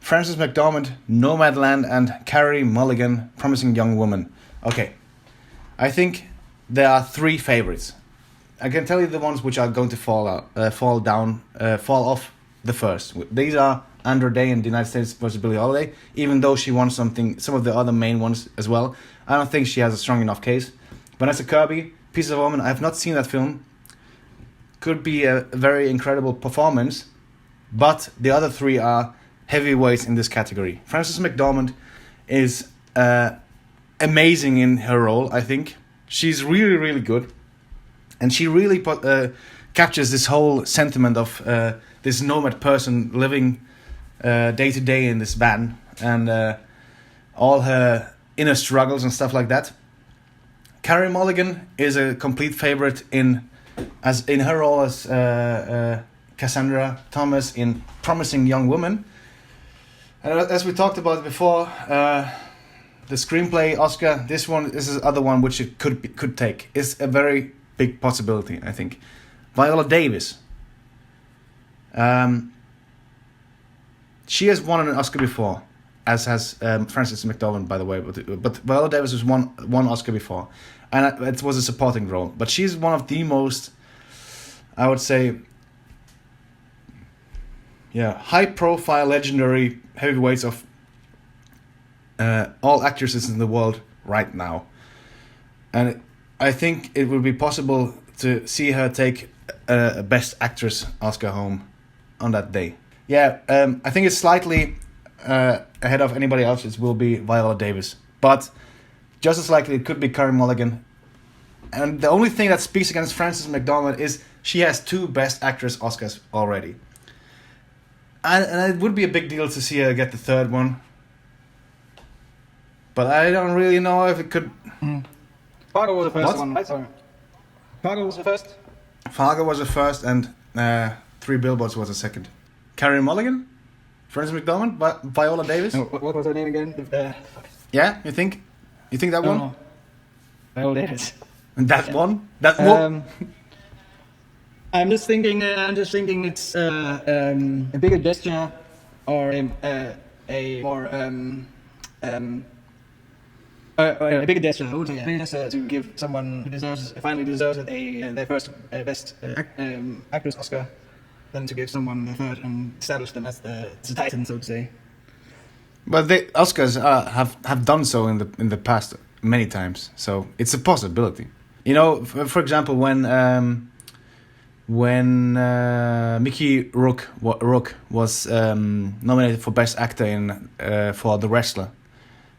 Frances McDormand, Nomadland, and Carey Mulligan, Promising Young Woman. Okay, I think there are three favorites. I can tell you the ones which are going to fall off the first. These are Andra Day and The United States versus Billie Holiday. Even though she won some of the other main ones as well, I don't think she has a strong enough case. Vanessa Kirby, Pieces of a Woman. I have not seen that film. Could be a very incredible performance, but the other three are heavyweights in this category. Frances McDormand is amazing in her role, I think. She's really, really good. And she really captures this whole sentiment of this nomad person living day to day in this van, and all her inner struggles and stuff like that. Carey Mulligan is a complete favorite in her role as Cassandra Thomas in Promising Young Woman. And as we talked about before, the screenplay Oscar, this is the other one which it could take. It's a very big possibility, I think. Viola Davis. She has won an Oscar before, as has Frances McDormand, by the way. But Viola Davis has won one Oscar before, and it was a supporting role. But she's one of the most, I would say, high-profile, legendary heavyweights of all actresses in the world right now. And I think it would be possible to see her take a Best Actress Oscar home on that day. Yeah, I think it's slightly ahead of anybody else. It will be Viola Davis. But just as likely it could be Carey Mulligan. And the only thing that speaks against Frances McDormand is she has 2 Best Actress Oscars already. And it would be a big deal to see her get the third one. But I don't really know if it could... Fargo was the first one, right? Sorry. Fargo was the first? Fargo was the first, and 3 Billboards was the second. Carey Mulligan? Frances McDormand? Viola Davis? No, what was her name again? Yeah, you think? You think that one? No. Viola Davis. And that one? That one? I'm just thinking it's a bigger gesture, or a more a bigger gesture. I would say a bigger gesture to give someone who finally deserves it their first Best Actress Oscar, than to give someone the third and establish them as the titan, so to say. But the Oscars have done so in the past many times, so it's a possibility. You know, for example, when Mickey Rourke was nominated for Best Actor for The Wrestler,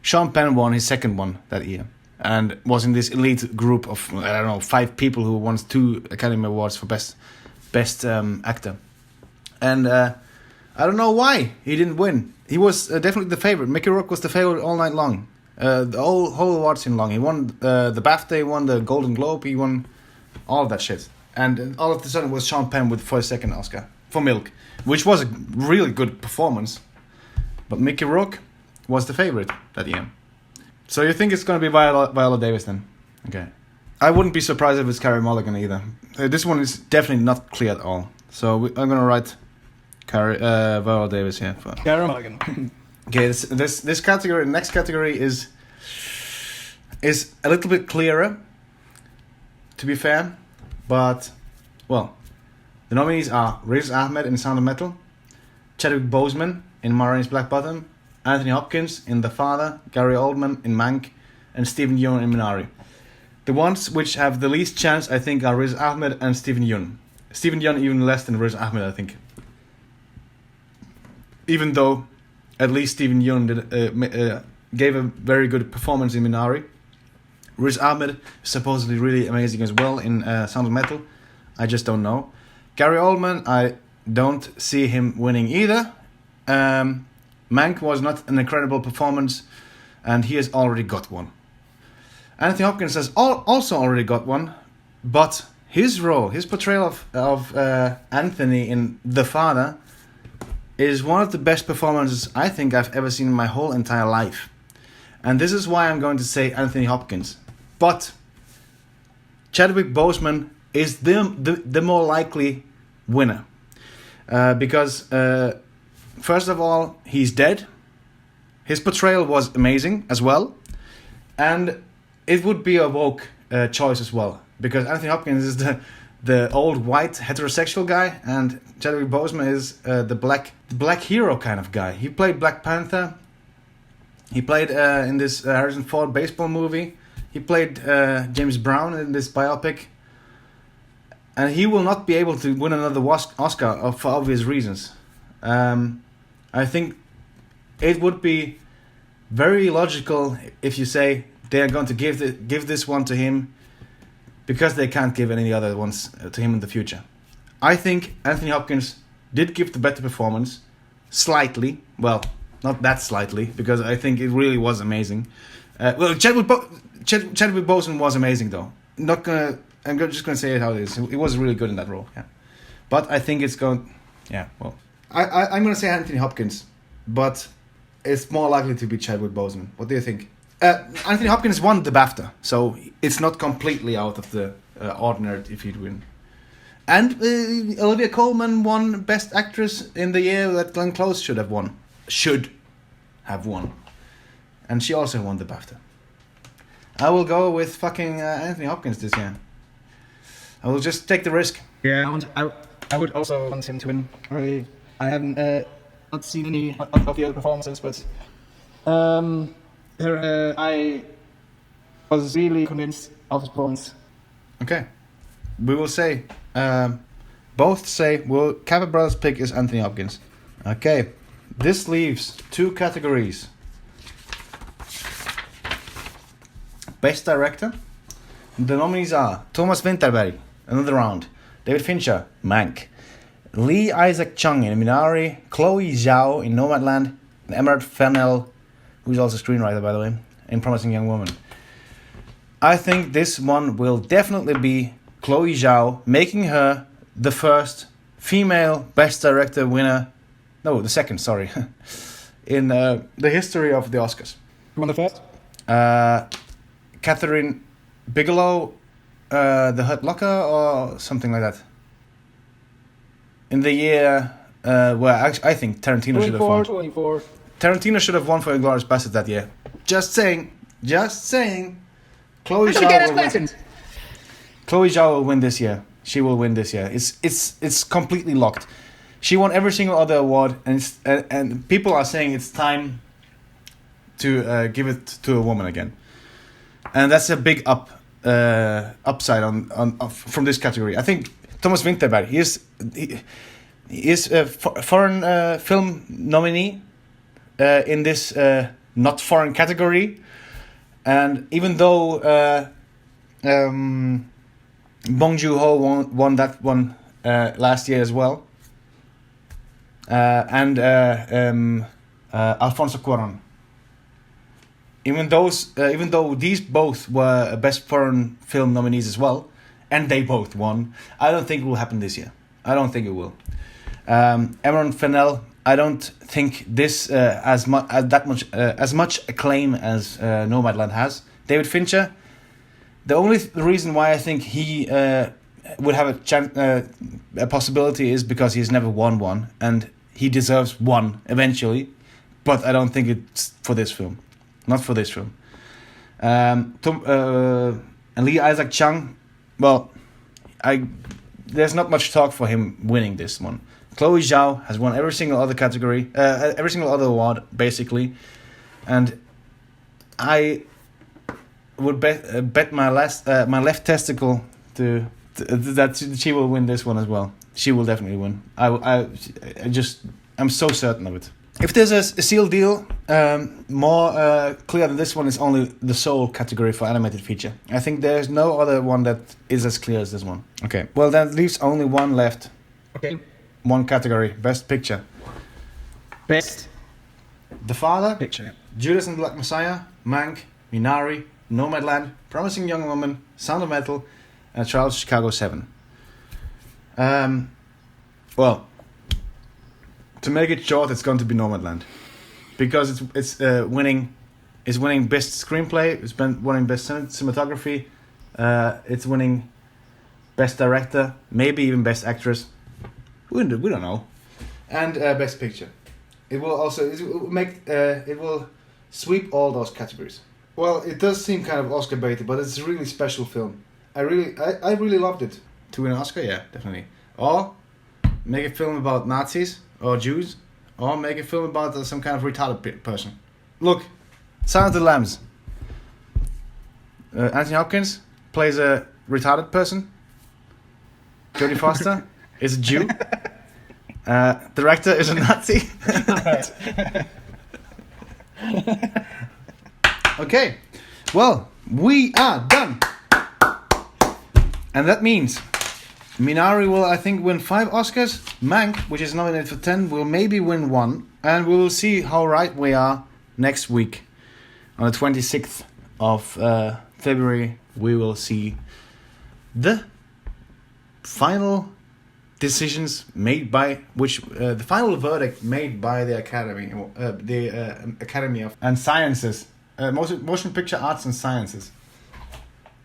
Sean Penn won his second one that year, and was in this elite group of 5 people who won 2 Academy Awards for Best Actor, and I don't know why he didn't win. He was definitely the favorite. Mickey Rourke was the favorite all night long, the whole award scene long. He won the BAFTA, he won the Golden Globe, he won all of that shit. And all of a sudden it was Sean Penn for his second Oscar for Milk, which was a really good performance. But Mickey Rourke was the favorite that year. So you think it's going to be Viola Davis then? Okay. I wouldn't be surprised if it's Carey Mulligan either. This one is definitely not clear at all. So I'm gonna write Viola Davis here. Carey Mulligan. Okay, this category, next category is a little bit clearer, to be fair, but well, the nominees are Riz Ahmed in Sound of Metal, Chadwick Boseman in Ma Rainey's Black Bottom, Anthony Hopkins in The Father, Gary Oldman in Mank, and Stephen Yeun in Minari. The ones which have the least chance, I think, are Riz Ahmed and Stephen Yeun. Stephen Yeun even less than Riz Ahmed, I think. Even though, at least Stephen Yeun gave a very good performance in Minari. Riz Ahmed is supposedly really amazing as well in Sound of Metal. I just don't know. Gary Oldman, I don't see him winning either. Mank was not an incredible performance, and he has already got one. Anthony Hopkins has also already got one, but his role, his portrayal of Anthony in The Father is one of the best performances I think I've ever seen in my whole entire life. And this is why I'm going to say Anthony Hopkins. But Chadwick Boseman is the more likely winner. Because, first of all, he's dead. His portrayal was amazing as well. And it would be a woke choice as well. Because Anthony Hopkins is the old white heterosexual guy, and Chadwick Boseman is the black hero kind of guy. He played Black Panther. He played in this Harrison Ford baseball movie. He played James Brown in this biopic. And he will not be able to win another Oscar for obvious reasons. I think it would be very logical if you say they are going to give this one to him because they can't give any other ones to him in the future. I think Anthony Hopkins did give the better performance, slightly. Well, not that slightly, because I think it really was amazing. Chadwick Boseman was amazing, though. I'm just gonna say it how it is. He was really good in that role. Yeah, but I think it's going. Yeah, well, I'm gonna say Anthony Hopkins, but it's more likely to be Chadwick Boseman. What do you think? Anthony Hopkins won the BAFTA, so it's not completely out of the ordinary if he'd win. And Olivia Colman won Best Actress in the year that Glenn Close should have won. And she also won the BAFTA. I will go with fucking Anthony Hopkins this year. I will just take the risk. Yeah, I would also want him to win. I haven't not seen any of the other performances, but I was really convinced of his performance. Okay. We will say, both say, Kääpä Brothers' pick is Anthony Hopkins. Okay. This leaves two categories. Best Director. The nominees are Thomas Vinterberg, Another Round, David Fincher, Mank, Lee Isaac Chung in Minari, Chloe Zhao in Nomadland, and Emerald Fennell, who's also a screenwriter, by the way, in Promising Young Woman. I think this one will definitely be Chloe Zhao, making her the first female Best Director winner. No, the second, sorry. in the history of the Oscars. You want the first? Catherine Bigelow, The Hurt Locker, or something like that. In the year where I think Tarantino should have won. 24. Tarantino should have won for Inglourious Basterds that year. Just saying. Chloe Zhao will win this year. She will win this year. It's completely locked. She won every single other award, and people are saying it's time to give it to a woman again. And that's a big upside on from this category. I think Thomas Vinterberg, he is a foreign film nominee in this not foreign category. And even though Bong Joon-ho won that one last year as well, and Alfonso Cuarón. Even though these both were best foreign film nominees as well, and they both won, I don't think it will happen this year. I don't think it will. Emerald Fennell, I don't think this as much acclaim as Nomadland has. David Fincher, The only reason why I think he would have a possibility is because he's never won one, and he deserves one eventually. But I don't think it's for this film. Not for this film. And Lee Isaac Chung, well, there's not much talk for him winning this one. Chloe Zhao has won every single other category, every single other award, basically. And I would bet my left testicle that she will win this one as well. She will definitely win. I'm so certain of it. If there's a sealed deal, more clear than this one is only the Soul category for animated feature. I think there's no other one that is as clear as this one. Okay, well that leaves only one left. Okay. One category, Best Picture. Best. The Father, Picture. Judas and the Black Messiah, Mank, Minari, Nomadland, Promising Young Woman, Sound of Metal, and Trial of Chicago 7. Well, to make it short, it's going to be Nomadland, because it's winning best screenplay, it's been winning best cinematography, it's winning best director, maybe even best actress. We don't know, and best picture. It will sweep all those categories. Well, it does seem kind of Oscar baited, but it's a really special film. I really loved it. To win an Oscar, yeah, definitely. Or make a film about Nazis or Jews, or make a film about some kind of retarded person. Look, Silence of the Lambs. Anthony Hopkins plays a retarded person. Jodie Foster is a Jew. Director is a Nazi. Okay, well, we are done. And that means Minari will, I think, win 5 Oscars. Mank, which is nominated for 10, will maybe win 1. And we will see how right we are next week. On the 26th of February, we will see the final decisions made by the final verdict made by the Academy, Academy of and Sciences, Motion Picture Arts and Sciences,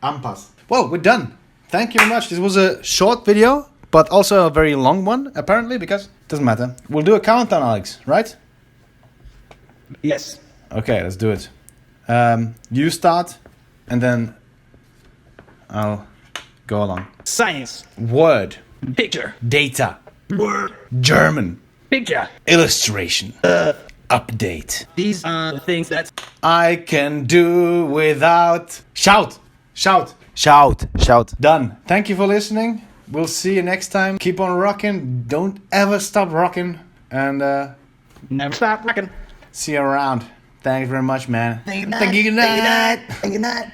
AMPAS. Well, we're done. Thank you very much. This was a short video, but also a very long one, apparently, because it doesn't matter. We'll do a countdown, Alex, right? Yes. Okay, let's do it. You start, and then I'll go along. Science. Word. Picture. Data. Word. German. Picture. Illustration. Update. These are the things that I can do without. Shout. Shout. Shout. Shout. Done. Thank you for listening. We'll see you next time. Keep on rocking. Don't ever stop rocking. And never stop rocking. see you around. Thanks very much, man. Thank you. Thank you. Good night. Thank you. Good night.